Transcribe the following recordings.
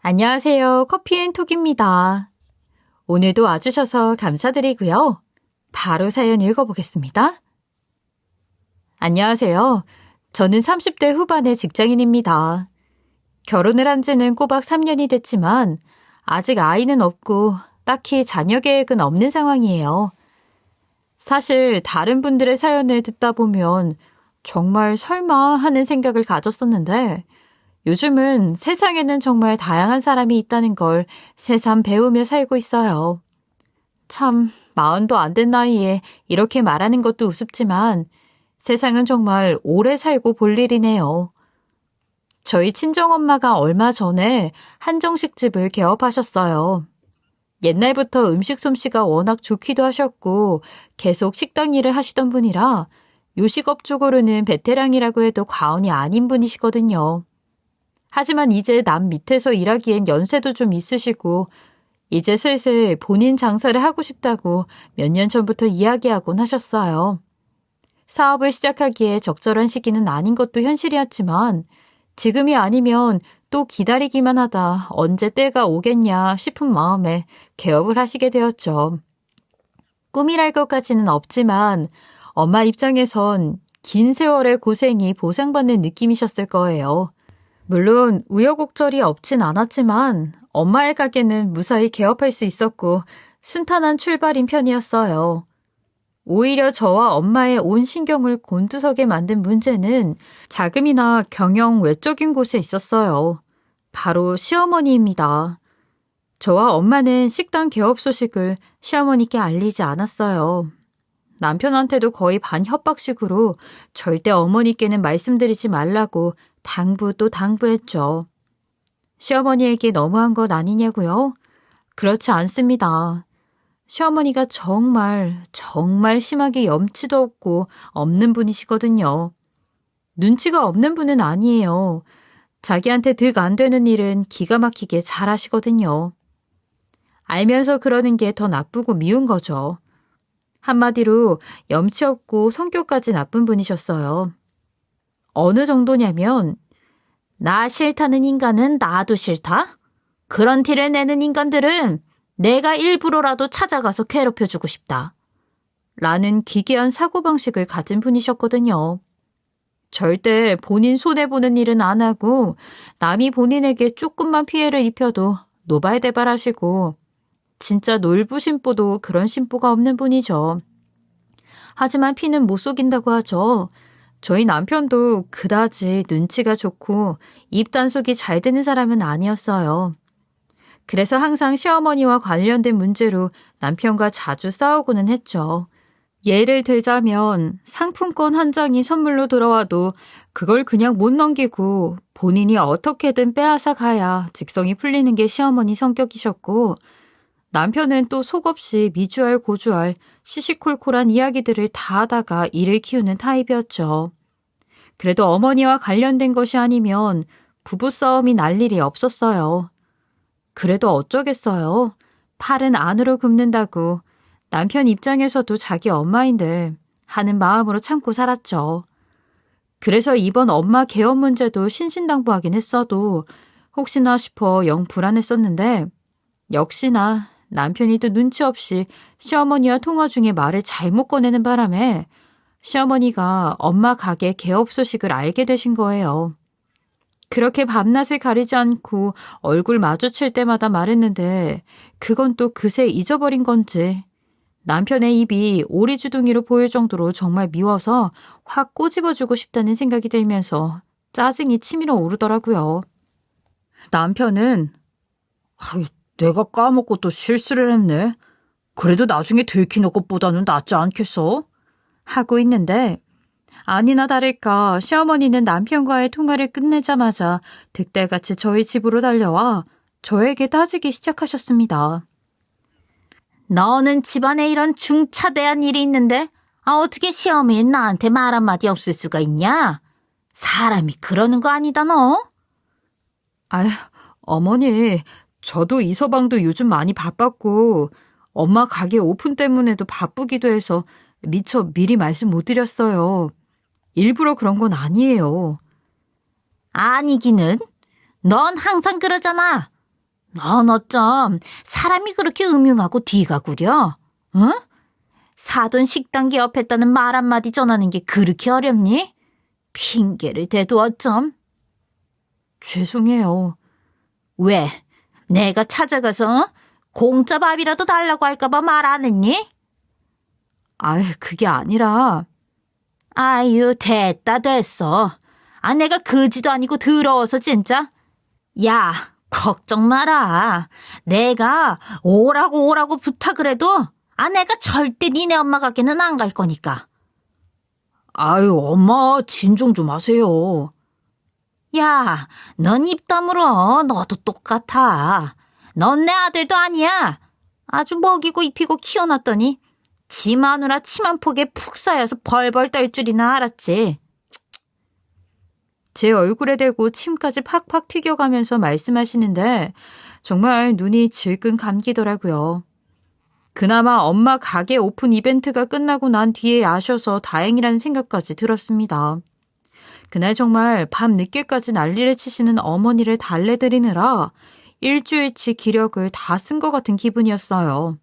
안녕하세요. 커피앤톡입니다. 오늘도 와주셔서 감사드리고요. 바로 사연 읽어보겠습니다. 안녕하세요. 저는 30대 후반의 직장인입니다. 결혼을 한 지는 꼬박 3년이 됐지만 아직 아이는 없고 딱히 자녀 계획은 없는 상황이에요. 사실 다른 분들의 사연을 듣다 보면 정말 설마 하는 생각을 가졌었는데 요즘은 세상에는 정말 다양한 사람이 있다는 걸 새삼 배우며 살고 있어요. 참, 40도 안 된 나이에 이렇게 말하는 것도 우습지만 세상은 정말 오래 살고 볼 일이네요. 저희 친정엄마가 얼마 전에 한정식집을 개업하셨어요. 옛날부터 음식 솜씨가 워낙 좋기도 하셨고 계속 식당 일을 하시던 분이라 요식업 쪽으로는 베테랑이라고 해도 과언이 아닌 분이시거든요. 하지만 이제 남 밑에서 일하기엔 연세도 좀 있으시고 이제 슬슬 본인 장사를 하고 싶다고 몇 년 전부터 이야기하곤 하셨어요. 사업을 시작하기에 적절한 시기는 아닌 것도 현실이었지만 지금이 아니면 또 기다리기만 하다 언제 때가 오겠냐 싶은 마음에 개업을 하시게 되었죠. 꿈이랄 것까지는 없지만 엄마 입장에선 긴 세월의 고생이 보상받는 느낌이셨을 거예요. 물론 우여곡절이 없진 않았지만 엄마의 가게는 무사히 개업할 수 있었고 순탄한 출발인 편이었어요. 오히려 저와 엄마의 온 신경을 곤두서게 만든 문제는 자금이나 경영 외적인 곳에 있었어요. 바로 시어머니입니다. 저와 엄마는 식당 개업 소식을 시어머니께 알리지 않았어요. 남편한테도 거의 반협박식으로 절대 어머니께는 말씀드리지 말라고 당부 또 당부했죠. 시어머니에게 너무한 것 아니냐고요? 그렇지 않습니다. 시어머니가 정말 심하게 염치도 없고 없는 분이시거든요. 눈치가 없는 분은 아니에요. 자기한테 득 안 되는 일은 기가 막히게 잘하시거든요. 알면서 그러는 게 더 나쁘고 미운 거죠. 한마디로 염치 없고 성격까지 나쁜 분이셨어요. 어느 정도냐면 나 싫다는 인간은 나도 싫다? 그런 티를 내는 인간들은 내가 일부러라도 찾아가서 괴롭혀주고 싶다. 라는 기괴한 사고방식을 가진 분이셨거든요. 절대 본인 손해보는 일은 안 하고 남이 본인에게 조금만 피해를 입혀도 노발대발하시고 진짜 놀부심보도 그런 심보가 없는 분이죠. 하지만 피는 못 속인다고 하죠. 저희 남편도 그다지 눈치가 좋고 입단속이 잘 되는 사람은 아니었어요. 그래서 항상 시어머니와 관련된 문제로 남편과 자주 싸우고는 했죠. 예를 들자면 상품권 한 장이 선물로 들어와도 그걸 그냥 못 넘기고 본인이 어떻게든 빼앗아 가야 직성이 풀리는 게 시어머니 성격이셨고 남편은 또 속없이 미주알 고주알 시시콜콜한 이야기들을 다 하다가 일을 키우는 타입이었죠. 그래도 어머니와 관련된 것이 아니면 부부싸움이 날 일이 없었어요. 그래도 어쩌겠어요. 팔은 안으로 굽는다고 남편 입장에서도 자기 엄마인데 하는 마음으로 참고 살았죠. 그래서 이번 엄마 개업 문제도 신신당부하긴 했어도 혹시나 싶어 영 불안했었는데 역시나 남편이 또 눈치 없이 시어머니와 통화 중에 말을 잘못 꺼내는 바람에 시어머니가 엄마 가게 개업 소식을 알게 되신 거예요. 그렇게 밤낮을 가리지 않고 얼굴 마주칠 때마다 말했는데 그건 또 그새 잊어버린 건지 남편의 입이 오리주둥이로 보일 정도로 정말 미워서 확 꼬집어주고 싶다는 생각이 들면서 짜증이 치밀어 오르더라고요. 남편은 내가 까먹고 또 실수를 했네. 그래도 나중에 들키는 것보다는 낫지 않겠어? 하고 있는데 아니나 다를까 시어머니는 남편과의 통화를 끝내자마자 득달같이 저희 집으로 달려와 저에게 따지기 시작하셨습니다. 너는 집안에 이런 중차대한 일이 있는데 어떻게 시어머니 나한테 말 한마디 없을 수가 있냐? 사람이 그러는 거 아니다 너? 아휴 어머니 저도 이서방도 요즘 많이 바빴고 엄마 가게 오픈 때문에도 바쁘기도 해서 미처 미리 말씀 못 드렸어요. 일부러 그런 건 아니에요. 아니기는? 넌 항상 그러잖아. 넌 어쩜 사람이 그렇게 음흉하고 뒤가 구려? 응? 사돈 식당 개업했다는 말 한마디 전하는 게 그렇게 어렵니? 핑계를 대도 어쩜? 죄송해요. 왜? 내가 찾아가서 공짜 밥이라도 달라고 할까봐 말 안 했니? 아유, 그게 아니라. 아유, 됐어. 아, 내가 거지도 아니고 더러워서 진짜. 야, 걱정 마라. 내가 오라고 부탁을 해도 내가 절대 니네 엄마 가게는 안 갈 거니까. 아유, 엄마, 진정 좀 하세요. 야, 넌 입 다물어. 너도 똑같아. 넌 내 아들도 아니야. 아주 먹이고 입히고 키워놨더니 지 마누라 침 한 폭에 푹 쌓여서 벌벌 떨 줄이나 알았지. 제 얼굴에 대고 침까지 팍팍 튀겨가면서 말씀하시는데 정말 눈이 질끈 감기더라고요. 그나마 엄마 가게 오픈 이벤트가 끝나고 난 뒤에 아셔서 다행이라는 생각까지 들었습니다. 그날 정말 밤 늦게까지 난리를 치시는 어머니를 달래드리느라 일주일치 기력을 다 쓴 것 같은 기분이었어요.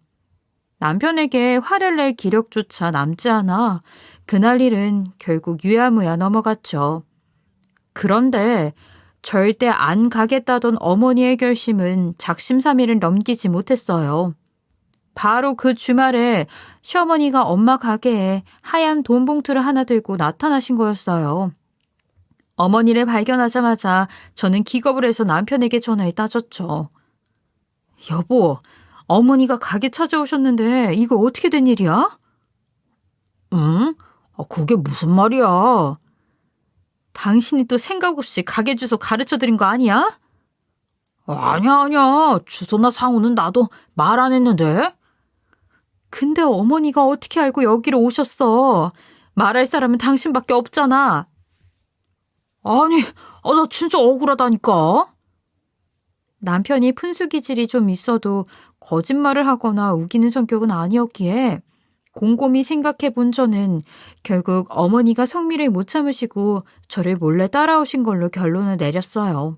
남편에게 화를 낼 기력조차 남지 않아 그날 일은 결국 유야무야 넘어갔죠. 그런데 절대 안 가겠다던 어머니의 결심은 작심삼일을 넘기지 못했어요. 바로 그 주말에 시어머니가 엄마 가게에 하얀 돈 봉투를 하나 들고 나타나신 거였어요. 어머니를 발견하자마자 저는 기겁을 해서 남편에게 전화해 따졌죠. 여보, 어머니가 가게 찾아오셨는데 이거 어떻게 된 일이야? 응? 그게 무슨 말이야? 당신이 또 생각 없이 가게 주소 가르쳐드린 거 아니야? 아니야. 주소나 상호는 나도 말 안 했는데. 근데 어머니가 어떻게 알고 여기로 오셨어? 말할 사람은 당신밖에 없잖아. 아니, 나 진짜 억울하다니까. 남편이 푼수 기질이 좀 있어도 거짓말을 하거나 우기는 성격은 아니었기에 곰곰이 생각해 본 저는 결국 어머니가 성미를 못 참으시고 저를 몰래 따라오신 걸로 결론을 내렸어요.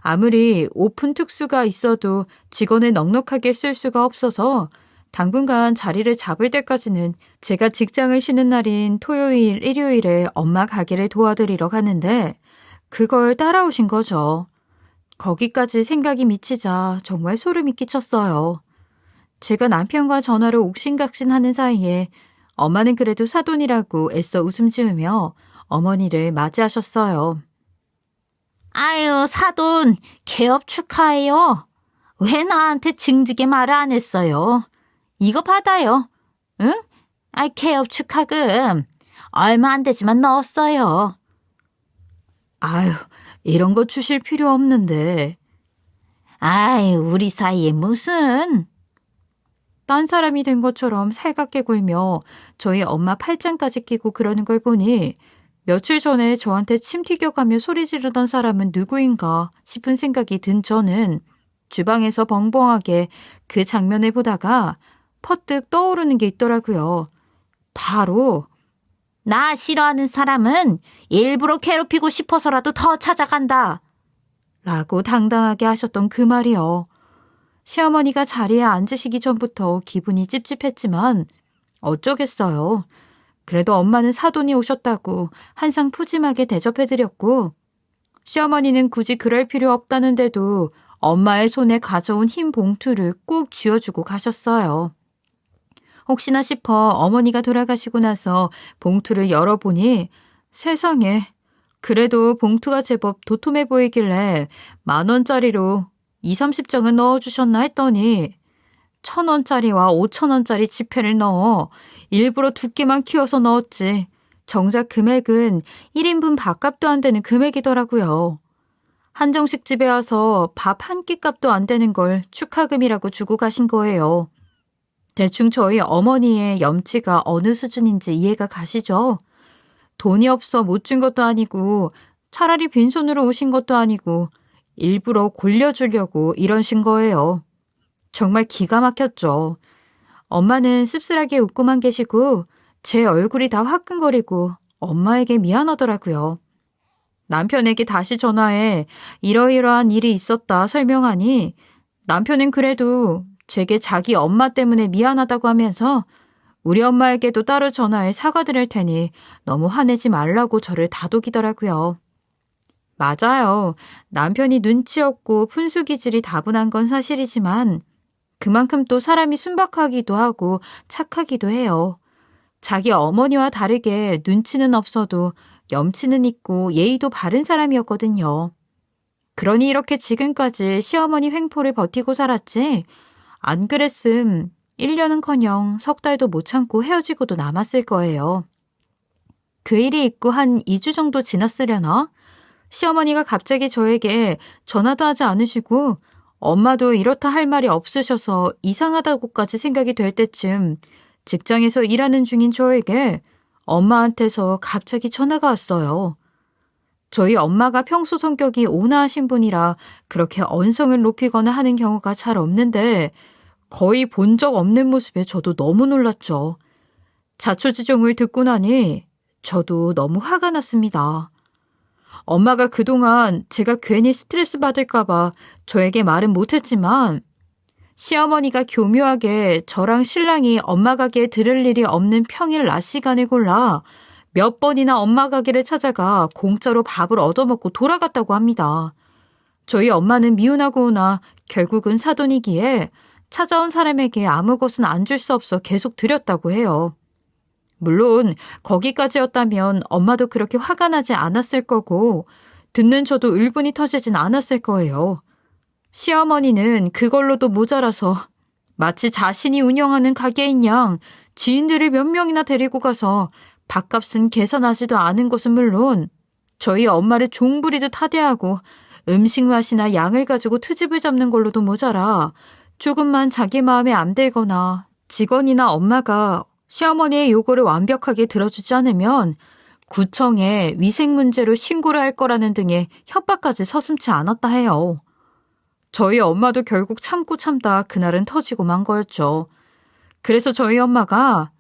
아무리 오픈 특수가 있어도 직원을 넉넉하게 쓸 수가 없어서 당분간 자리를 잡을 때까지는 제가 직장을 쉬는 날인 토요일, 일요일에 엄마 가게를 도와드리러 가는데 그걸 따라오신 거죠. 거기까지 생각이 미치자 정말 소름이 끼쳤어요. 제가 남편과 전화로 옥신각신하는 사이에 엄마는 그래도 사돈이라고 애써 웃음 지으며 어머니를 맞이하셨어요. 아유, 사돈, 개업 축하해요. 왜 나한테 증직의 말을 안 했어요? 이거 받아요. 응? 개업 축하금. 얼마 안 되지만 넣었어요. 아유, 이런 거 주실 필요 없는데. 아유, 우리 사이에 무슨. 딴 사람이 된 것처럼 살갑게 굴며 저희 엄마 팔짱까지 끼고 그러는 걸 보니 며칠 전에 저한테 침 튀겨가며 소리 지르던 사람은 누구인가 싶은 생각이 든 저는 주방에서 벙벙하게 그 장면을 보다가 퍼뜩 떠오르는 게 있더라고요. 바로 나 싫어하는 사람은 일부러 괴롭히고 싶어서라도 더 찾아간다. 라고 당당하게 하셨던 그 말이요. 시어머니가 자리에 앉으시기 전부터 기분이 찝찝했지만 어쩌겠어요. 그래도 엄마는 사돈이 오셨다고 한상 푸짐하게 대접해드렸고 시어머니는 굳이 그럴 필요 없다는데도 엄마의 손에 가져온 흰 봉투를 꼭 쥐어주고 가셨어요. 혹시나 싶어 어머니가 돌아가시고 나서 봉투를 열어보니 세상에 그래도 봉투가 제법 도톰해 보이길래 10,000원짜리로 20-30장은 넣어주셨나 했더니 1,000원짜리와 5,000원짜리 지폐를 넣어 일부러 두께만 키워서 넣었지. 정작 금액은 1인분 밥값도 안 되는 금액이더라고요. 한정식 집에 와서 밥 한 끼 값도 안 되는 걸 축하금이라고 주고 가신 거예요. 대충 저희 어머니의 염치가 어느 수준인지 이해가 가시죠? 돈이 없어 못 준 것도 아니고 차라리 빈손으로 오신 것도 아니고 일부러 골려주려고 이러신 거예요. 정말 기가 막혔죠. 엄마는 씁쓸하게 웃고만 계시고 제 얼굴이 다 화끈거리고 엄마에게 미안하더라고요. 남편에게 다시 전화해 이러이러한 일이 있었다 설명하니 남편은 그래도 제게 자기 엄마 때문에 미안하다고 하면서 우리 엄마에게도 따로 전화해 사과드릴 테니 너무 화내지 말라고 저를 다독이더라고요. 맞아요. 남편이 눈치 없고 푼수 기질이 다분한 건 사실이지만 그만큼 또 사람이 순박하기도 하고 착하기도 해요. 자기 어머니와 다르게 눈치는 없어도 염치는 있고 예의도 바른 사람이었거든요. 그러니 이렇게 지금까지 시어머니 횡포를 버티고 살았지 안 그랬음 1년은커녕 석 달도 못 참고 헤어지고도 남았을 거예요. 그 일이 있고 한 2주 정도 지났으려나? 시어머니가 갑자기 저에게 전화도 하지 않으시고 엄마도 이렇다 할 말이 없으셔서 이상하다고까지 생각이 될 때쯤 직장에서 일하는 중인 저에게 엄마한테서 갑자기 전화가 왔어요. 저희 엄마가 평소 성격이 온화하신 분이라 그렇게 언성을 높이거나 하는 경우가 잘 없는데 거의 본 적 없는 모습에 저도 너무 놀랐죠. 자초지종을 듣고 나니 저도 너무 화가 났습니다. 엄마가 그동안 제가 괜히 스트레스 받을까봐 저에게 말은 못했지만 시어머니가 교묘하게 저랑 신랑이 엄마 가게에 들을 일이 없는 평일 낮 시간을 골라 몇 번이나 엄마 가게를 찾아가 공짜로 밥을 얻어먹고 돌아갔다고 합니다. 저희 엄마는 미운하고나 결국은 사돈이기에 찾아온 사람에게 아무 것은 안 줄 수 없어 계속 드렸다고 해요. 물론 거기까지였다면 엄마도 그렇게 화가 나지 않았을 거고 듣는 저도 울분이 터지진 않았을 거예요. 시어머니는 그걸로도 모자라서 마치 자신이 운영하는 가게인 양 지인들을 몇 명이나 데리고 가서 밥값은 계산하지도 않은 것은 물론 저희 엄마를 종부리듯 하대하고 음식 맛이나 양을 가지고 트집을 잡는 걸로도 모자라 조금만 자기 마음에 안 들거나 직원이나 엄마가 시어머니의 요구를 완벽하게 들어주지 않으면 구청에 위생 문제로 신고를 할 거라는 등의 협박까지 서슴지 않았다 해요. 저희 엄마도 결국 참고 참다 그날은 터지고 만 거였죠. 그래서 저희 엄마가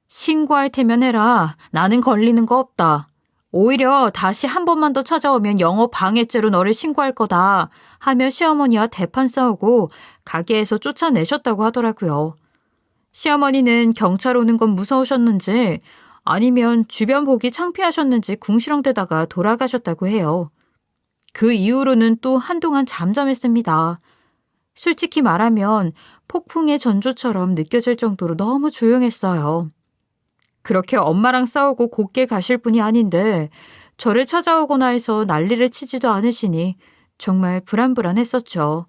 신고할 테면 해라. 나는 걸리는 거 없다. 오히려 다시 한 번만 더 찾아오면 영업 방해죄로 너를 신고할 거다 하며 시어머니와 대판 싸우고 가게에서 쫓아내셨다고 하더라고요. 시어머니는 경찰 오는 건 무서우셨는지 아니면 주변 보기 창피하셨는지 궁시렁대다가 돌아가셨다고 해요. 그 이후로는 또 한동안 잠잠했습니다. 솔직히 말하면 폭풍의 전조처럼 느껴질 정도로 너무 조용했어요. 그렇게 엄마랑 싸우고 곱게 가실 분이 아닌데 저를 찾아오거나 해서 난리를 치지도 않으시니 정말 불안불안했었죠.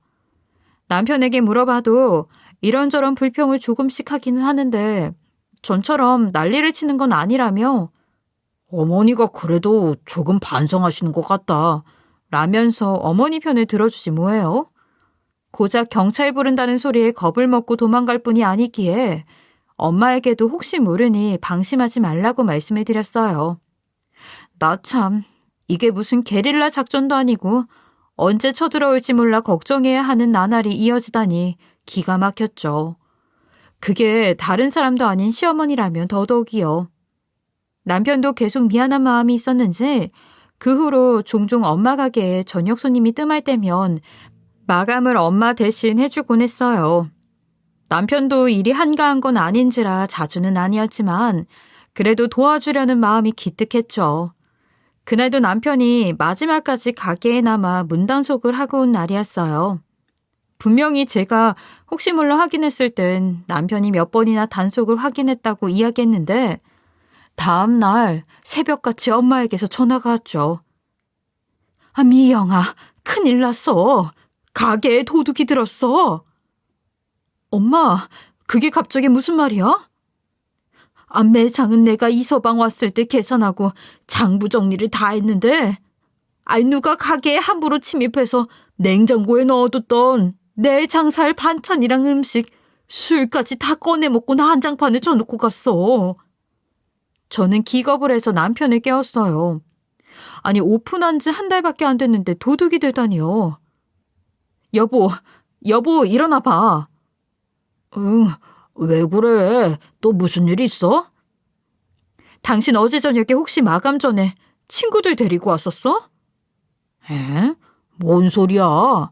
남편에게 물어봐도 이런저런 불평을 조금씩 하기는 하는데 전처럼 난리를 치는 건 아니라며 어머니가 그래도 조금 반성하시는 것 같다 라면서 어머니 편을 들어주지 뭐예요? 고작 경찰 부른다는 소리에 겁을 먹고 도망갈 뿐이 아니기에 엄마에게도 혹시 모르니 방심하지 말라고 말씀해드렸어요. 나 참, 이게 무슨 게릴라 작전도 아니고 언제 쳐들어올지 몰라 걱정해야 하는 나날이 이어지다니 기가 막혔죠. 그게 다른 사람도 아닌 시어머니라면 더더욱이요. 남편도 계속 미안한 마음이 있었는지 그 후로 종종 엄마 가게에 저녁 손님이 뜸할 때면 마감을 엄마 대신 해주곤 했어요. 남편도 일이 한가한 건 아닌지라 자주는 아니었지만 그래도 도와주려는 마음이 기특했죠. 그날도 남편이 마지막까지 가게에 남아 문단속을 하고 온 날이었어요. 분명히 제가 혹시 몰라 확인했을 땐 남편이 몇 번이나 단속을 확인했다고 이야기했는데 다음 날 새벽같이 엄마에게서 전화가 왔죠. 아, 미영아, 큰일 났어. 가게에 도둑이 들었어. 엄마, 그게 갑자기 무슨 말이야? 아, 매상은 내가 이서방 왔을 때 계산하고 장부 정리를 다 했는데 누가 가게에 함부로 침입해서 냉장고에 넣어뒀던 내 장사할 반찬이랑 음식, 술까지 다 꺼내 먹고 난장판에 져놓고 갔어. 저는 기겁을 해서 남편을 깨웠어요. 아니, 오픈한 지 한 달밖에 안 됐는데 도둑이 되다니요. 여보, 일어나 봐. 응, 왜 그래? 또 무슨 일 있어? 당신 어제 저녁에 혹시 마감 전에 친구들 데리고 왔었어? 에? 뭔 소리야?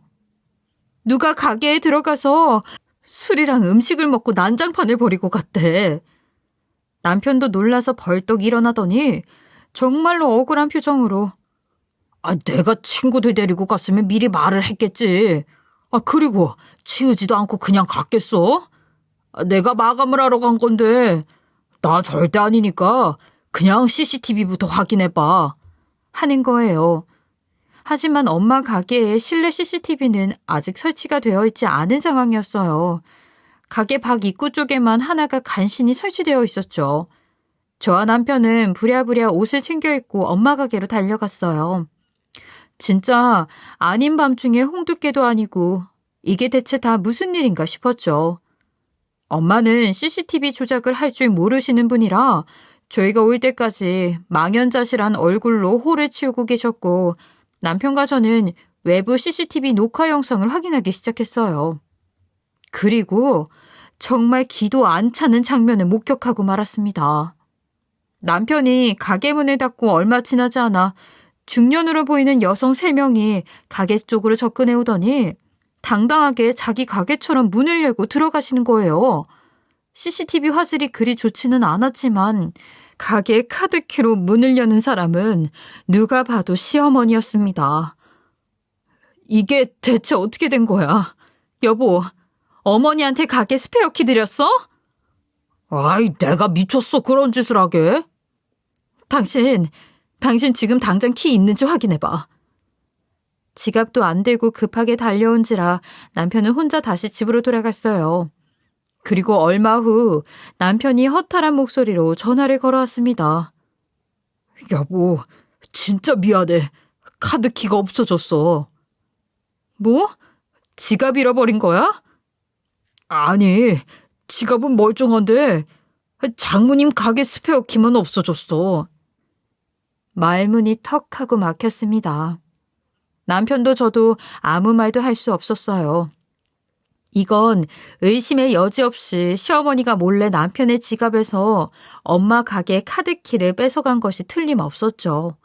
누가 가게에 들어가서 술이랑 음식을 먹고 난장판을 벌이고 갔대. 남편도 놀라서 벌떡 일어나더니 정말로 억울한 표정으로 내가 친구들 데리고 갔으면 미리 말을 했겠지. 그리고 치우지도 않고 그냥 갔겠어? 내가 마감을 하러 간 건데 나 절대 아니니까 그냥 CCTV부터 확인해봐. 하는 거예요. 하지만 엄마 가게에 실내 CCTV는 아직 설치가 되어 있지 않은 상황이었어요. 가게 밖 입구 쪽에만 하나가 간신히 설치되어 있었죠. 저와 남편은 부랴부랴 옷을 챙겨 입고 엄마 가게로 달려갔어요. 진짜 아닌 밤중에 홍두깨도 아니고 이게 대체 다 무슨 일인가 싶었죠. 엄마는 CCTV 조작을 할 줄 모르시는 분이라 저희가 올 때까지 망연자실한 얼굴로 홀을 치우고 계셨고 남편과 저는 외부 CCTV 녹화 영상을 확인하기 시작했어요. 그리고 정말 기도 안 차는 장면을 목격하고 말았습니다. 남편이 가게 문을 닫고 얼마 지나지 않아 중년으로 보이는 여성 3명이 가게 쪽으로 접근해 오더니 당당하게 자기 가게처럼 문을 열고 들어가시는 거예요. CCTV 화질이 그리 좋지는 않았지만 가게 카드키로 문을 여는 사람은 누가 봐도 시어머니였습니다. 이게 대체 어떻게 된 거야? 여보, 어머니한테 가게 스페어키 드렸어? 내가 미쳤어 그런 짓을 하게? 당신 지금 당장 키 있는지 확인해봐. 지갑도 안 들고 급하게 달려온지라 남편은 혼자 다시 집으로 돌아갔어요. 그리고 얼마 후 남편이 허탈한 목소리로 전화를 걸어왔습니다. 여보, 진짜 미안해. 카드키가 없어졌어. 뭐? 지갑 잃어버린 거야? 아니, 지갑은 멀쩡한데 장모님 가게 스페어키만 없어졌어. 말문이 턱 하고 막혔습니다. 남편도 저도 아무 말도 할 수 없었어요. 이건 의심의 여지 없이 시어머니가 몰래 남편의 지갑에서 엄마 가게 카드키를 뺏어간 것이 틀림없었죠.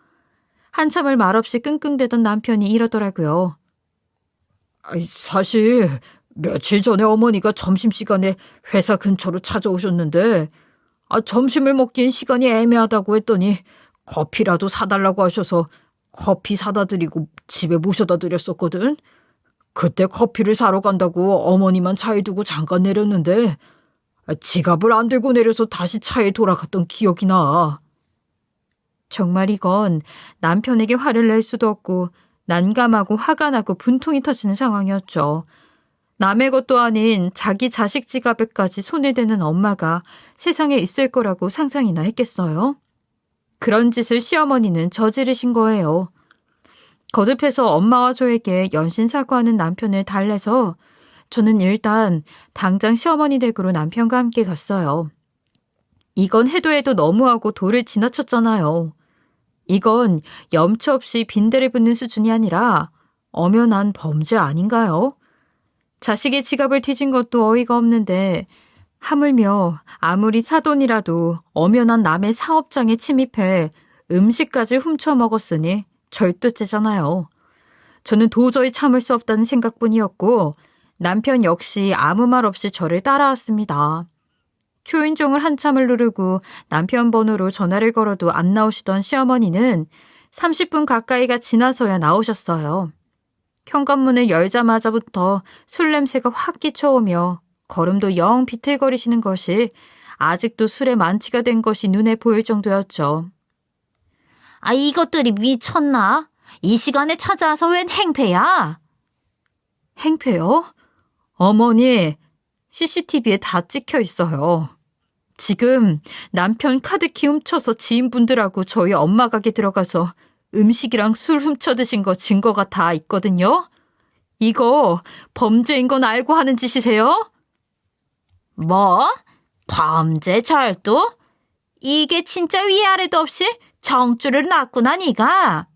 한참을 말없이 끙끙대던 남편이 이러더라고요. 사실 며칠 전에 어머니가 점심시간에 회사 근처로 찾아오셨는데 점심을 먹기엔 시간이 애매하다고 했더니 커피라도 사달라고 하셔서 커피 사다 드리고 집에 모셔다 드렸었거든. 그때 커피를 사러 간다고 어머니만 차에 두고 잠깐 내렸는데 지갑을 안 들고 내려서 다시 차에 돌아갔던 기억이 나. 정말 이건 남편에게 화를 낼 수도 없고 난감하고 화가 나고 분통이 터지는 상황이었죠. 남의 것도 아닌 자기 자식 지갑에까지 손을 대는 엄마가 세상에 있을 거라고 상상이나 했겠어요? 그런 짓을 시어머니는 저지르신 거예요. 거듭해서 엄마와 저에게 연신 사과하는 남편을 달래서 저는 일단 당장 시어머니 댁으로 남편과 함께 갔어요. 이건 해도 해도 너무하고 도를 지나쳤잖아요. 이건 염치 없이 빈대를 붓는 수준이 아니라 엄연한 범죄 아닌가요? 자식의 지갑을 뒤진 것도 어이가 없는데 하물며 아무리 사돈이라도 엄연한 남의 사업장에 침입해 음식까지 훔쳐 먹었으니 절도죄잖아요. 저는 도저히 참을 수 없다는 생각뿐이었고 남편 역시 아무 말 없이 저를 따라왔습니다. 초인종을 한참을 누르고 남편 번호로 전화를 걸어도 안 나오시던 시어머니는 30분 가까이가 지나서야 나오셨어요. 현관문을 열자마자부터 술 냄새가 확 끼쳐오며 걸음도 영 비틀거리시는 것이 아직도 술에 만취가 된 것이 눈에 보일 정도였죠. 이것들이 미쳤나? 이 시간에 찾아와서 웬 행패야? 행패요? 어머니, CCTV에 다 찍혀 있어요. 지금 남편 카드키 훔쳐서 지인분들하고 저희 엄마 가게 들어가서 음식이랑 술 훔쳐 드신 거 증거가 다 있거든요. 이거 범죄인 건 알고 하는 짓이세요? 뭐? 범죄 절도? 이게 진짜 위아래도 없이 정줄을 놨구나 니가.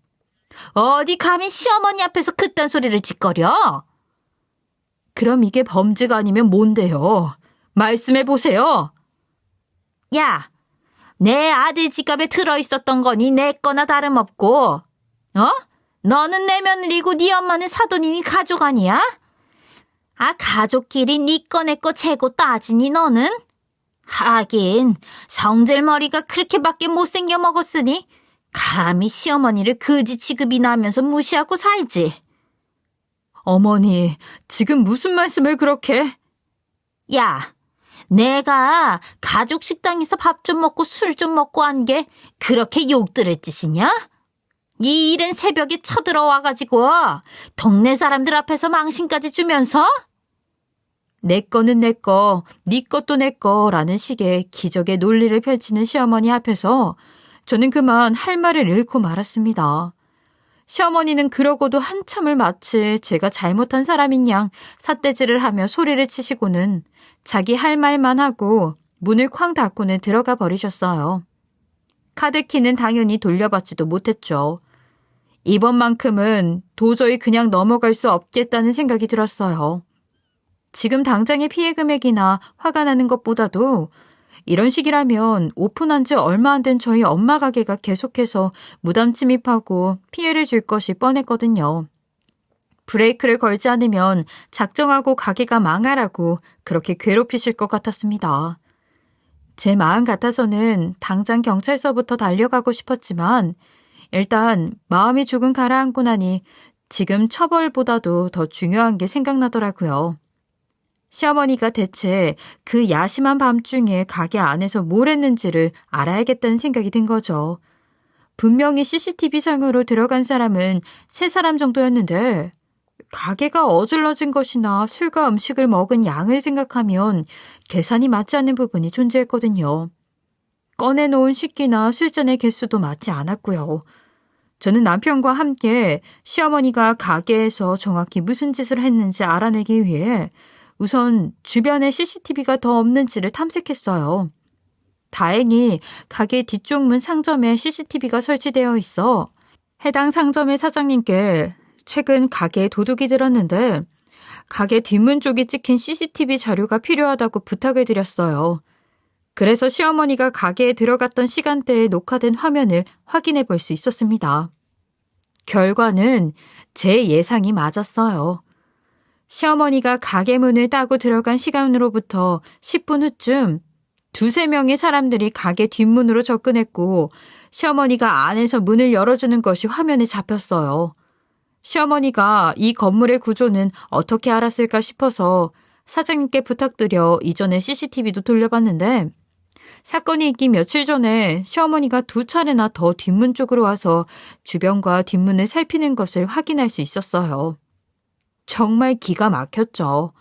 어디 감히 시어머니 앞에서 그딴 소리를 짓거려? 그럼 이게 범죄가 아니면 뭔데요? 말씀해 보세요. 야, 내 아들 지갑에 들어있었던 거니 내 거나 다름없고, 너는 내 며느리고 네 엄마는 사돈이니 가족 아니야? 가족끼리 니 거 내 거 재고 따지니 너는? 하긴 성질머리가 그렇게밖에 못생겨 먹었으니 감히 시어머니를 그지 취급이나 하면서 무시하고 살지. 어머니, 지금 무슨 말씀을 그렇게? 야, 내가 가족 식당에서 밥 좀 먹고 술 좀 먹고 한 게 그렇게 욕 들을 짓이냐? 이 이른 새벽에 쳐들어와가지고 동네 사람들 앞에서 망신까지 주면서? 내 거는 내 거, 네 것도 내 거라는 식의 기적의 논리를 펼치는 시어머니 앞에서 저는 그만 할 말을 잃고 말았습니다. 시어머니는 그러고도 한참을 마치 제가 잘못한 사람인 양 삿대질을 하며 소리를 치시고는 자기 할 말만 하고 문을 쾅 닫고는 들어가 버리셨어요. 카드키는 당연히 돌려받지도 못했죠. 이번만큼은 도저히 그냥 넘어갈 수 없겠다는 생각이 들었어요. 지금 당장의 피해 금액이나 화가 나는 것보다도 이런 식이라면 오픈한 지 얼마 안 된 저희 엄마 가게가 계속해서 무단 침입하고 피해를 줄 것이 뻔했거든요. 브레이크를 걸지 않으면 작정하고 가게가 망하라고 그렇게 괴롭히실 것 같았습니다. 제 마음 같아서는 당장 경찰서부터 달려가고 싶었지만 일단 마음이 조금 가라앉고 나니 지금 처벌보다도 더 중요한 게 생각나더라고요. 시어머니가 대체 그 야심한 밤중에 가게 안에서 뭘 했는지를 알아야겠다는 생각이 든 거죠. 분명히 CCTV상으로 들어간 사람은 3사람 정도였는데 가게가 어질러진 것이나 술과 음식을 먹은 양을 생각하면 계산이 맞지 않는 부분이 존재했거든요. 꺼내놓은 식기나 술잔의 개수도 맞지 않았고요. 저는 남편과 함께 시어머니가 가게에서 정확히 무슨 짓을 했는지 알아내기 위해 우선 주변에 CCTV가 더 없는지를 탐색했어요. 다행히 가게 뒤쪽 문 상점에 CCTV가 설치되어 있어 해당 상점의 사장님께 최근 가게에 도둑이 들었는데 가게 뒷문 쪽에 찍힌 CCTV 자료가 필요하다고 부탁을 드렸어요. 그래서 시어머니가 가게에 들어갔던 시간대에 녹화된 화면을 확인해 볼 수 있었습니다. 결과는 제 예상이 맞았어요. 시어머니가 가게 문을 따고 들어간 시간으로부터 10분 후쯤 2-3명의 사람들이 가게 뒷문으로 접근했고 시어머니가 안에서 문을 열어주는 것이 화면에 잡혔어요. 시어머니가 이 건물의 구조는 어떻게 알았을까 싶어서 사장님께 부탁드려 이전에 CCTV도 돌려봤는데 사건이 있기 며칠 전에 시어머니가 2차례나 더 뒷문 쪽으로 와서 주변과 뒷문을 살피는 것을 확인할 수 있었어요. 정말 기가 막혔죠.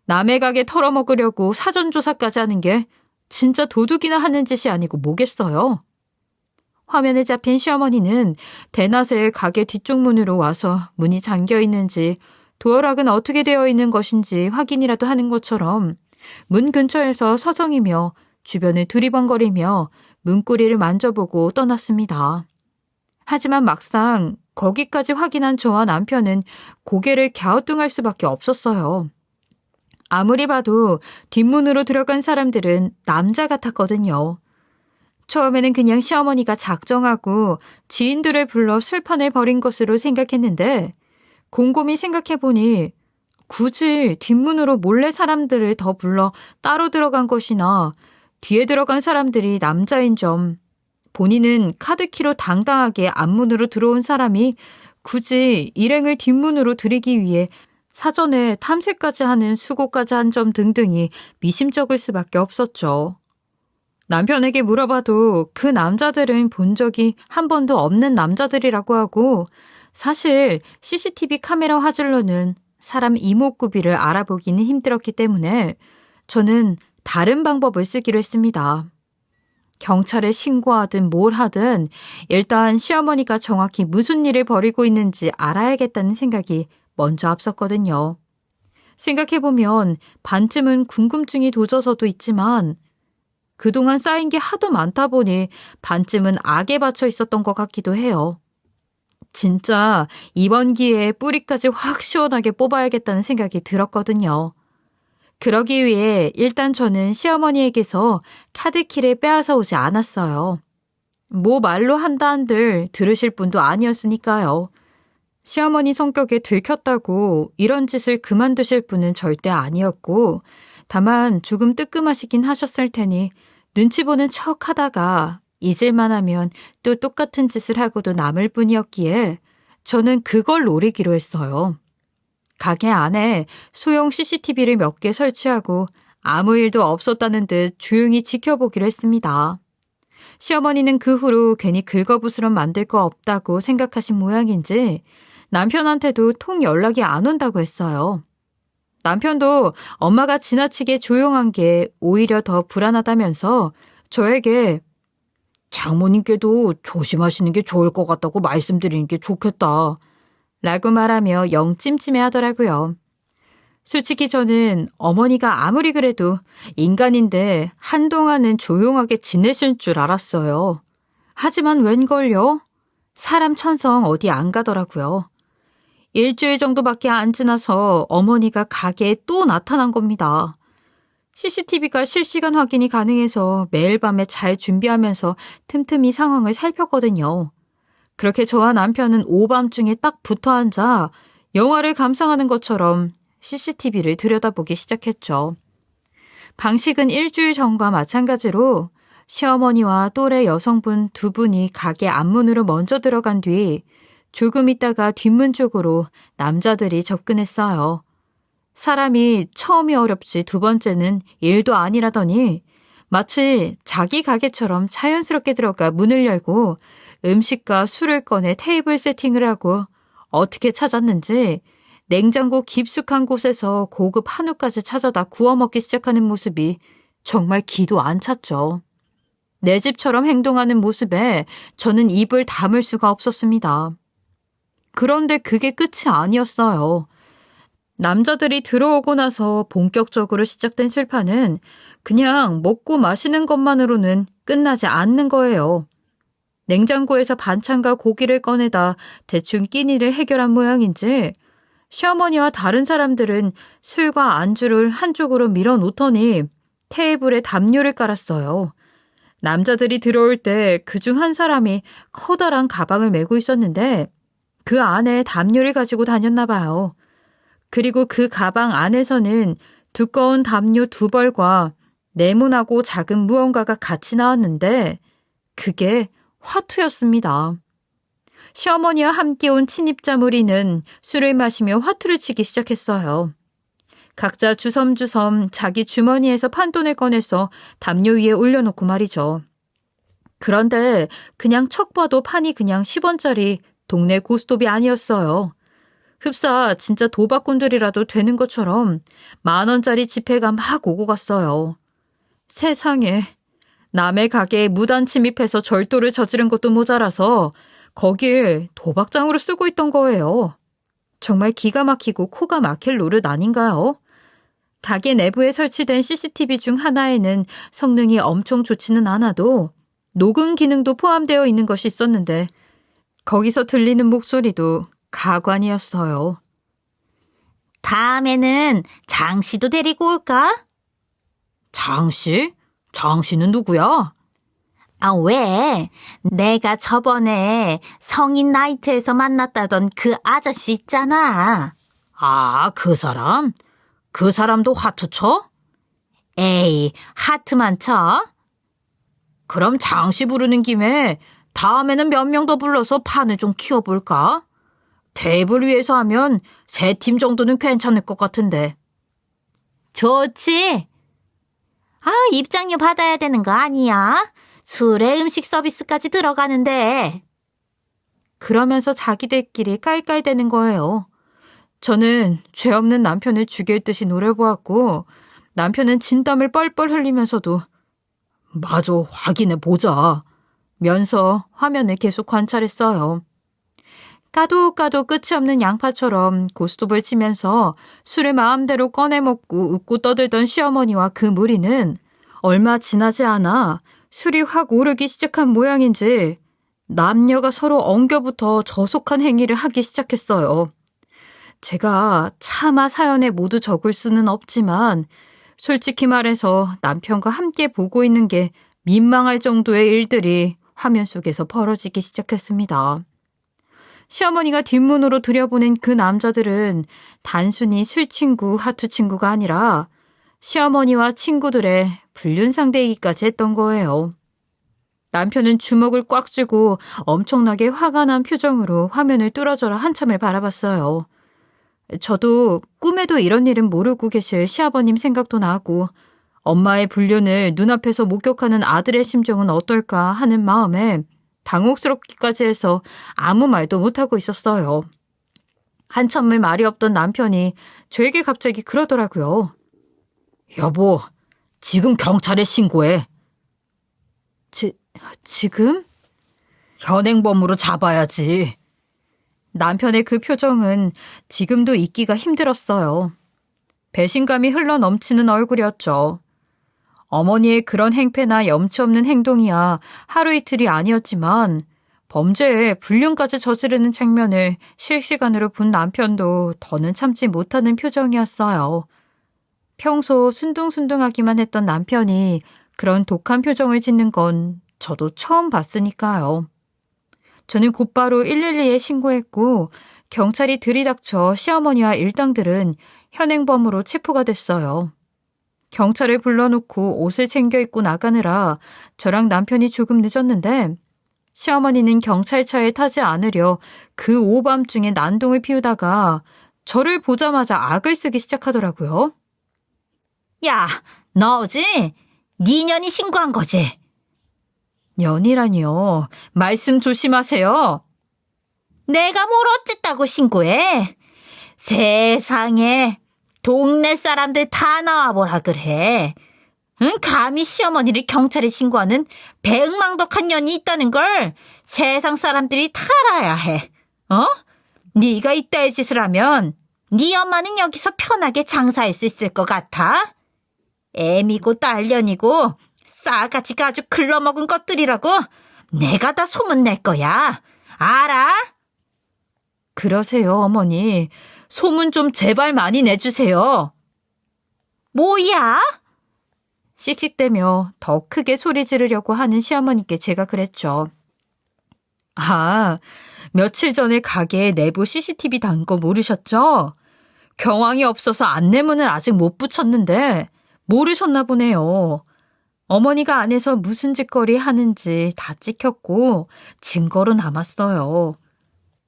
남의 가게 털어먹으려고 사전조사까지 하는 게 진짜 도둑이나 하는 짓이 아니고 뭐겠어요? 화면에 잡힌 시어머니는 대낮에 가게 뒤쪽 문으로 와서 문이 잠겨 있는지 도어락은 어떻게 되어 있는 것인지 확인이라도 하는 것처럼 문 근처에서 서성이며 주변을 두리번거리며 문고리를 만져보고 떠났습니다. 하지만 막상 거기까지 확인한 저와 남편은 고개를 갸우뚱할 수밖에 없었어요. 아무리 봐도 뒷문으로 들어간 사람들은 남자 같았거든요. 처음에는 그냥 시어머니가 작정하고 지인들을 불러 술판을 벌인 것으로 생각했는데 곰곰이 생각해보니 굳이 뒷문으로 몰래 사람들을 더 불러 따로 들어간 것이나 뒤에 들어간 사람들이 남자인 점, 본인은 카드키로 당당하게 앞문으로 들어온 사람이 굳이 일행을 뒷문으로 들이기 위해 사전에 탐색까지 하는 수고까지 한 점 등등이 미심쩍을 수밖에 없었죠. 남편에게 물어봐도 그 남자들은 본 적이 한 번도 없는 남자들이라고 하고 사실 CCTV 카메라 화질로는 사람 이목구비를 알아보기는 힘들었기 때문에 저는 다른 방법을 쓰기로 했습니다. 경찰에 신고하든 뭘 하든 일단 시어머니가 정확히 무슨 일을 벌이고 있는지 알아야겠다는 생각이 먼저 앞섰거든요. 생각해보면 반쯤은 궁금증이 도져서도 있지만 그동안 쌓인 게 하도 많다 보니 반쯤은 악에 받쳐 있었던 것 같기도 해요. 진짜 이번 기회에 뿌리까지 확 시원하게 뽑아야겠다는 생각이 들었거든요. 그러기 위해 일단 저는 시어머니에게서 카드키를 빼앗아 오지 않았어요. 뭐 말로 한다 한들 들으실 분도 아니었으니까요. 시어머니 성격에 들켰다고 이런 짓을 그만두실 분은 절대 아니었고, 다만 조금 뜨끔하시긴 하셨을 테니 눈치 보는 척 하다가 잊을만 하면 또 똑같은 짓을 하고도 남을 뿐이었기에 저는 그걸 노리기로 했어요. 가게 안에 소형 CCTV를 몇 개 설치하고 아무 일도 없었다는 듯 조용히 지켜보기로 했습니다. 시어머니는 그 후로 괜히 긁어부스럼 만들 거 없다고 생각하신 모양인지 남편한테도 통 연락이 안 온다고 했어요. 남편도 엄마가 지나치게 조용한 게 오히려 더 불안하다면서 저에게 장모님께도 조심하시는 게 좋을 것 같다고 말씀드리는 게 좋겠다 라고 말하며 영 찜찜해 하더라고요. 솔직히 저는 어머니가 아무리 그래도 인간인데 한동안은 조용하게 지내실 줄 알았어요. 하지만 웬걸요? 사람 천성 어디 안 가더라고요. 일주일 정도밖에 안 지나서 어머니가 가게에 또 나타난 겁니다. CCTV가 실시간 확인이 가능해서 매일 밤에 잘 준비하면서 틈틈이 상황을 살폈거든요. 그렇게 저와 남편은 오밤중에 딱 붙어 앉아 영화를 감상하는 것처럼 CCTV를 들여다보기 시작했죠. 방식은 일주일 전과 마찬가지로 시어머니와 또래 여성분 두 분이 가게 앞문으로 먼저 들어간 뒤 조금 있다가 뒷문 쪽으로 남자들이 접근했어요. 사람이 처음이 어렵지 두 번째는 일도 아니라더니 마치 자기 가게처럼 자연스럽게 들어가 문을 열고 음식과 술을 꺼내 테이블 세팅을 하고 어떻게 찾았는지 냉장고 깊숙한 곳에서 고급 한우까지 찾아다 구워 먹기 시작하는 모습이 정말 기도 안 찼죠. 내 집처럼 행동하는 모습에 저는 입을 다물 수가 없었습니다. 그런데 그게 끝이 아니었어요. 남자들이 들어오고 나서 본격적으로 시작된 술판은 그냥 먹고 마시는 것만으로는 끝나지 않는 거예요. 냉장고에서 반찬과 고기를 꺼내다 대충 끼니를 해결한 모양인지 시어머니와 다른 사람들은 술과 안주를 한쪽으로 밀어놓더니 테이블에 담요를 깔았어요. 남자들이 들어올 때 그중 한 사람이 커다란 가방을 메고 있었는데 그 안에 담요를 가지고 다녔나 봐요. 그리고 그 가방 안에서는 두꺼운 담요 2벌과 네모나고 작은 무언가가 같이 나왔는데 그게 화투였습니다. 시어머니와 함께 온 친입자 무리는 술을 마시며 화투를 치기 시작했어요. 각자 주섬주섬 자기 주머니에서 판돈을 꺼내서 담요 위에 올려놓고 말이죠. 그런데 그냥 척 봐도 판이 그냥 10원짜리 동네 고스톱이 아니었어요. 흡사 진짜 도박꾼들이라도 되는 것처럼 10,000원짜리 지폐가 막 오고 갔어요. 세상에, 남의 가게에 무단 침입해서 절도를 저지른 것도 모자라서 거길 도박장으로 쓰고 있던 거예요. 정말 기가 막히고 코가 막힐 노릇 아닌가요? 가게 내부에 설치된 CCTV 중 하나에는 성능이 엄청 좋지는 않아도 녹음 기능도 포함되어 있는 것이 있었는데 거기서 들리는 목소리도 가관이었어요. 다음에는 장씨도 데리고 올까? 장씨? 장씨는 누구야? 아, 왜? 내가 저번에 성인 나이트에서 만났다던 그 아저씨 있잖아. 아, 그 사람? 그 사람도 화투 쳐? 에이, 하트만 쳐? 그럼 장씨 부르는 김에 다음에는 몇 명 더 불러서 판을 좀 키워볼까? 테이블 위에서 하면 3팀 정도는 괜찮을 것 같은데. 좋지? 아, 입장료 받아야 되는 거 아니야? 술에 음식 서비스까지 들어가는데. 그러면서 자기들끼리 깔깔대는 거예요. 저는 죄 없는 남편을 죽일 듯이 노려보았고 남편은 진땀을 뻘뻘 흘리면서도 마저 확인해보자 면서 화면을 계속 관찰했어요. 까도 끝이 없는 양파처럼 고스톱을 치면서 술을 마음대로 꺼내 먹고 웃고 떠들던 시어머니와 그 무리는 얼마 지나지 않아 술이 확 오르기 시작한 모양인지 남녀가 서로 엉겨붙어 저속한 행위를 하기 시작했어요. 제가 차마 사연에 모두 적을 수는 없지만 솔직히 말해서 남편과 함께 보고 있는 게 민망할 정도의 일들이 화면 속에서 벌어지기 시작했습니다. 시어머니가 뒷문으로 들여보낸 그 남자들은 단순히 술 친구, 하투 친구가 아니라 시어머니와 친구들의 불륜 상대이기까지 했던 거예요. 남편은 주먹을 꽉 쥐고 엄청나게 화가 난 표정으로 화면을 뚫어져라 한참을 바라봤어요. 저도 꿈에도 이런 일은 모르고 계실 시아버님 생각도 나고 엄마의 불륜을 눈앞에서 목격하는 아들의 심정은 어떨까 하는 마음에 당혹스럽기까지 해서 아무 말도 못하고 있었어요. 한참을 말이 없던 남편이 저에게 갑자기 그러더라고요. 여보, 지금 경찰에 신고해. 지금? 현행범으로 잡아야지. 남편의 그 표정은 지금도 잊기가 힘들었어요. 배신감이 흘러넘치는 얼굴이었죠. 어머니의 그런 행패나 염치 없는 행동이야 하루 이틀이 아니었지만 범죄에 불륜까지 저지르는 장면을 실시간으로 본 남편도 더는 참지 못하는 표정이었어요. 평소 순둥순둥하기만 했던 남편이 그런 독한 표정을 짓는 건 저도 처음 봤으니까요. 저는 곧바로 112에 신고했고 경찰이 들이닥쳐 시어머니와 일당들은 현행범으로 체포가 됐어요. 경찰을 불러놓고 옷을 챙겨 입고 나가느라 저랑 남편이 조금 늦었는데 시어머니는 경찰차에 타지 않으려 그 오밤중에 난동을 피우다가 저를 보자마자 악을 쓰기 시작하더라고요. 야, 너지? 네 년이 신고한 거지? 년이라니요. 말씀 조심하세요. 내가 뭘 어쨌다고 신고해? 세상에 동네 사람들 다 나와보라 그래. 응? 감히 시어머니를 경찰에 신고하는 백망덕한 년이 있다는 걸 세상 사람들이 다 알아야 해. 어? 네가 이따의 짓을 하면 네 엄마는 여기서 편하게 장사할 수 있을 것 같아? 애미고 딸년이고 싸가지 가죽 글러먹은 것들이라고 내가 다 소문낼 거야. 알아? 그러세요, 어머니. 소문 좀 제발 많이 내주세요. 뭐야? 씩씩대며 더 크게 소리 지르려고 하는 시어머니께 제가 그랬죠. 아, 며칠 전에 가게에 내부 CCTV 단 거 모르셨죠? 경황이 없어서 안내문을 아직 못 붙였는데 모르셨나 보네요. 어머니가 안에서 무슨 짓거리 하는지 다 찍혔고 증거로 남았어요.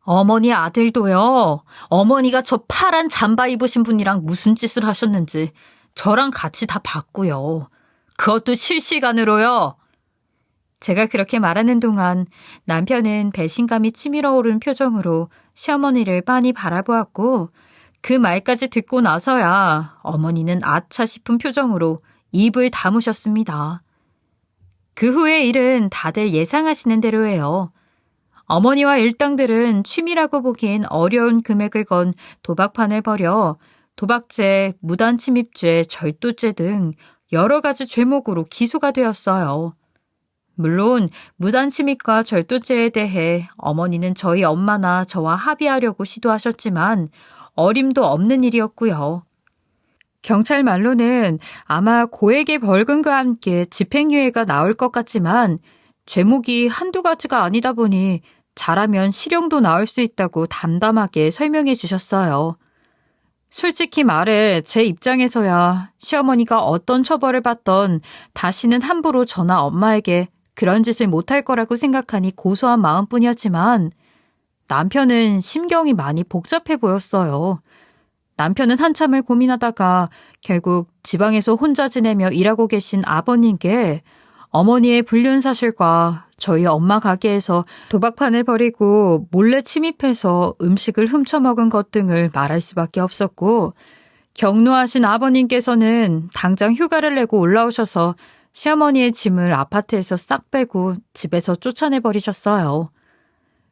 어머니 아들도요. 어머니가 저 파란 잠바 입으신 분이랑 무슨 짓을 하셨는지 저랑 같이 다 봤고요. 그것도 실시간으로요. 제가 그렇게 말하는 동안 남편은 배신감이 치밀어 오른 표정으로 시어머니를 빤히 바라보았고 그 말까지 듣고 나서야 어머니는 아차 싶은 표정으로 입을 다무셨습니다. 그 후의 일은 다들 예상하시는 대로예요. 어머니와 일당들은 취미라고 보기엔 어려운 금액을 건 도박판을 벌여 도박죄, 무단침입죄, 절도죄 등 여러 가지 죄목으로 기소가 되었어요. 물론 무단침입과 절도죄에 대해 어머니는 저희 엄마나 저와 합의하려고 시도하셨지만 어림도 없는 일이었고요. 경찰 말로는 아마 고액의 벌금과 함께 집행유예가 나올 것 같지만 죄목이 한두 가지가 아니다 보니 잘하면 실형도 나올 수 있다고 담담하게 설명해 주셨어요. 솔직히 말해 제 입장에서야 시어머니가 어떤 처벌을 받던 다시는 함부로 저나 엄마에게 그런 짓을 못할 거라고 생각하니 고소한 마음뿐이었지만 남편은 심경이 많이 복잡해 보였어요. 남편은 한참을 고민하다가 결국 지방에서 혼자 지내며 일하고 계신 아버님께 어머니의 불륜 사실과 저희 엄마 가게에서 도박판을 벌이고 몰래 침입해서 음식을 훔쳐먹은 것 등을 말할 수밖에 없었고 격노하신 아버님께서는 당장 휴가를 내고 올라오셔서 시어머니의 짐을 아파트에서 싹 빼고 집에서 쫓아내버리셨어요.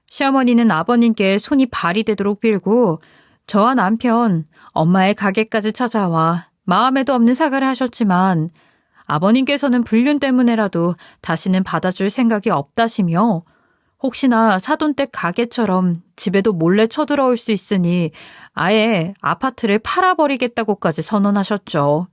시어머니는 아버님께 손이 발이 되도록 빌고 저와 남편, 엄마의 가게까지 찾아와 마음에도 없는 사과를 하셨지만 아버님께서는 불륜 때문에라도 다시는 받아줄 생각이 없다시며 혹시나 사돈댁 가게처럼 집에도 몰래 쳐들어올 수 있으니 아예 아파트를 팔아버리겠다고까지 선언하셨죠.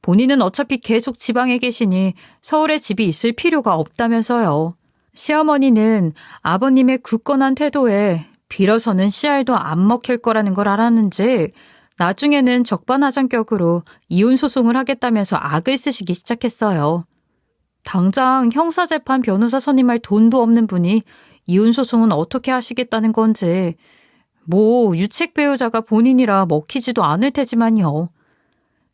본인은 어차피 계속 지방에 계시니 서울에 집이 있을 필요가 없다면서요. 시어머니는 아버님의 굳건한 태도에 빌어서는 씨알도 안 먹힐 거라는 걸 알았는지 나중에는 적반하장격으로 이혼 소송을 하겠다면서 악을 쓰시기 시작했어요. 당장 형사재판 변호사 선임할 돈도 없는 분이 이혼 소송은 어떻게 하시겠다는 건지, 뭐 유책 배우자가 본인이라 먹히지도 않을 테지만요.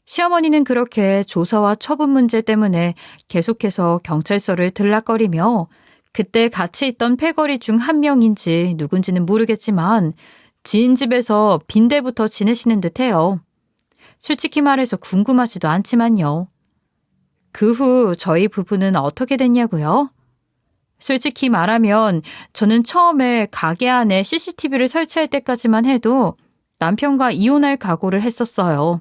시어머니는 그렇게 조사와 처분 문제 때문에 계속해서 경찰서를 들락거리며 그때 같이 있던 패거리 중 한 명인지 누군지는 모르겠지만 지인 집에서 빈대부터 지내시는 듯해요. 솔직히 말해서 궁금하지도 않지만요. 그 후 저희 부부는 어떻게 됐냐고요? 솔직히 말하면 저는 처음에 가게 안에 CCTV를 설치할 때까지만 해도 남편과 이혼할 각오를 했었어요.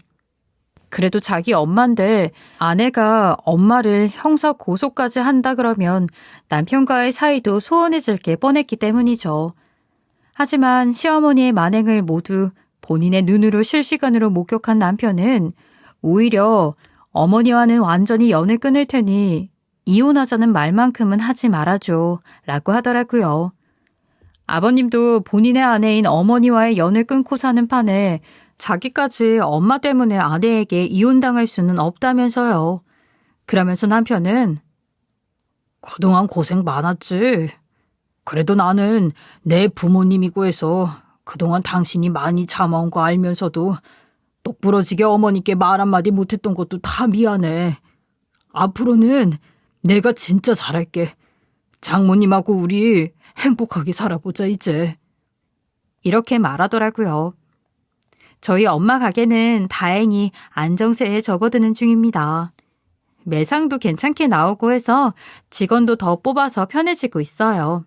그래도 자기 엄마인데 아내가 엄마를 형사 고소까지 한다 그러면 남편과의 사이도 소원해질 게 뻔했기 때문이죠. 하지만 시어머니의 만행을 모두 본인의 눈으로 실시간으로 목격한 남편은 오히려 어머니와는 완전히 연을 끊을 테니 이혼하자는 말만큼은 하지 말아줘 라고 하더라고요. 아버님도 본인의 아내인 어머니와의 연을 끊고 사는 판에 자기까지 엄마 때문에 아내에게 이혼당할 수는 없다면서요. 그러면서 남편은 그동안 고생 많았지. 그래도 나는 내 부모님이고 해서 그동안 당신이 많이 참아온 거 알면서도 똑부러지게 어머니께 말 한마디 못했던 것도 다 미안해. 앞으로는 내가 진짜 잘할게. 장모님하고 우리 행복하게 살아보자 이제. 이렇게 말하더라고요. 저희 엄마 가게는 다행히 안정세에 접어드는 중입니다. 매상도 괜찮게 나오고 해서 직원도 더 뽑아서 편해지고 있어요.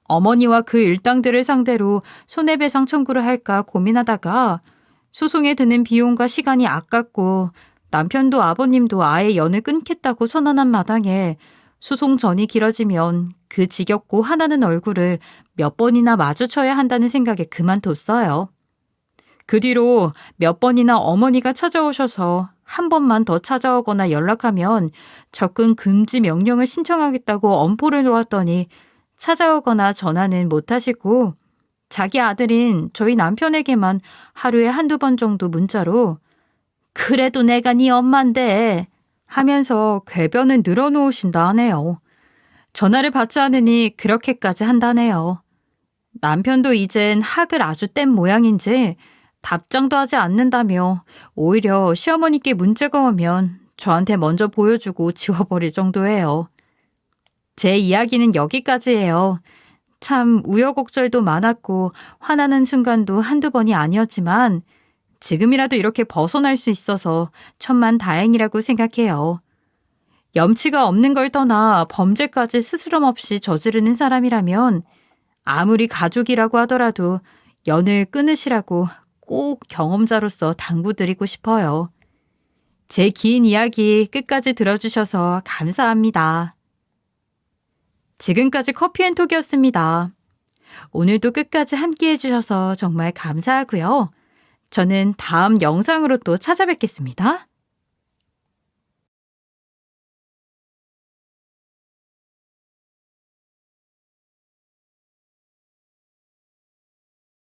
어머니와 그 일당들을 상대로 손해배상 청구를 할까 고민하다가 소송에 드는 비용과 시간이 아깝고 남편도 아버님도 아예 연을 끊겠다고 선언한 마당에 소송 전이 길어지면 그 지겹고 화나는 얼굴을 몇 번이나 마주쳐야 한다는 생각에 그만뒀어요. 그 뒤로 몇 번이나 어머니가 찾아오셔서 한 번만 더 찾아오거나 연락하면 접근 금지 명령을 신청하겠다고 엄포를 놓았더니 찾아오거나 전화는 못하시고 자기 아들인 저희 남편에게만 하루에 한두 번 정도 문자로 그래도 내가 네 엄마인데 하면서 궤변을 늘어놓으신다 하네요. 전화를 받지 않으니 그렇게까지 한다네요. 남편도 이젠 학을 아주 뗀 모양인지 답장도 하지 않는다며 오히려 시어머니께 문제가 오면 저한테 먼저 보여주고 지워버릴 정도예요. 제 이야기는 여기까지예요. 참 우여곡절도 많았고 화나는 순간도 한두 번이 아니었지만 지금이라도 이렇게 벗어날 수 있어서 천만 다행이라고 생각해요. 염치가 없는 걸 떠나 범죄까지 스스럼 없이 저지르는 사람이라면 아무리 가족이라고 하더라도 연을 끊으시라고 꼭 경험자로서 당부드리고 싶어요. 제 긴 이야기 끝까지 들어주셔서 감사합니다. 지금까지 커피앤톡이었습니다. 오늘도 끝까지 함께 해주셔서 정말 감사하고요. 저는 다음 영상으로 또 찾아뵙겠습니다.